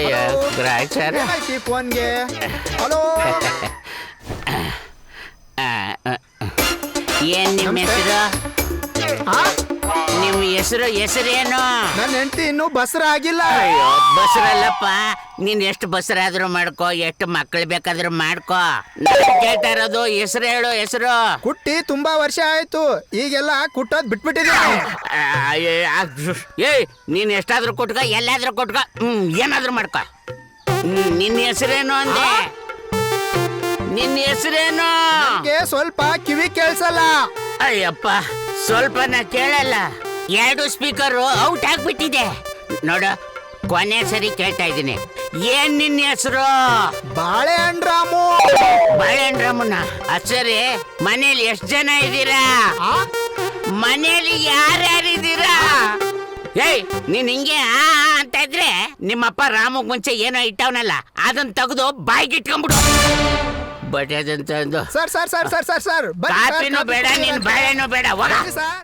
ಅಯ್ಯೋ ಗ್ರಾಚಾರ ಏನಾಯ್ತು ಫೋನ್ಗೆ? ಹಲೋ ಏನ್ ನಿಮ್ಮ ಹೆಸರು? ನಿಮ್ಮ ಹೆಸರೇನು? ನನ್ನ ಹೆಂಡತಿ ಇನ್ನೂ ಬಸ್ರ ಆಗಿಲ್ಲ. ಅಯ್ಯೋ ಬಸ್ರಲ್ಲಪ್ಪ, ನೀನ್ ಎಷ್ಟು ಬಸ್ರಾದ್ರೂ ಮಾಡ್ಕೋ, ಎಷ್ಟು ಮಕ್ಳು ಬೇಕಾದ್ರೂ ಮಾಡ್ಕೋ. ನಾನು ಕೇಳ್ತಾ ಇರೋದು ಹೆಸರು ಹೇಳು. ಹೆಸರು ಕುಟ್ಟಿ ತುಂಬಾ ವರ್ಷ ಆಯ್ತು, ಈಗೆಲ್ಲ ಕುಟ್ಟೋದ್ ಬಿಟ್ಬಿಟ್ಟಿದೆ. ಏಯ್ ನೀನ್ ಎಷ್ಟಾದ್ರೂ ಕೊಟ್ಕೋ, ಎಲ್ಲಾದ್ರೂ ಕೊಟ್ಕೋ, ಏನಾದ್ರೂ ಮಾಡ್ಕೋ. ನಿನ್ನ ಹೆಸರೇನು ಅಂದೆ? ನಿನ್ನ ಹೆಸರೇನು? ಸ್ವಲ್ಪ ಕಿವಿ ಕೇಳ್ಸಲ್ಲ. ಅಯ್ಯಪ್ಪ ಸ್ವಲ್ಪನ ಕೇಳಲ್ಲ. 2 ಸ್ಪೀಕರು ಔಟ್ ಆಗ್ಬಿಟ್ಟಿದೆ ನೋಡು. ಕೊನೆ ಸರಿ ಕೇಳ್ತಾ ಇದ್ದೀನಿ, ಏನ್ ನಿನ್ನ ಹೆಸರು? ಬಾಳೆಹಣ್ ರಾಮು. ಬಾಳೆಹಣ್ ರಾಮನ? ಸರಿ, ಮನೇಲಿ ಎಷ್ಟು ಜನ ಇದ್ದೀರಾ? ಮನೇಲಿ ಯಾರ್ಯಾರಿದ್ದೀರಾ? ಏಯ್ ನೀನ್ ಹಿಂಗೆ ಅಂತ ಇದ್ರೆ ನಿಮ್ಮಪ್ಪ ರಾಮಗ್ ಮುಂಚೆ ಏನೋ ಇಟ್ಟವನಲ್ಲ, ಅದನ್ನ ತೆಗೆದು ಬಾಯಿಗೆ ಇಟ್ಕೊಂಡ್ಬಿಡು. ಬಟ್ ಅದಂತ ಸರ್ ಕಾಫಿನೂ ಬೇಡ, ನೀನ್ ಬಾಳೆನೂ ಬೇಡ. ಸರ್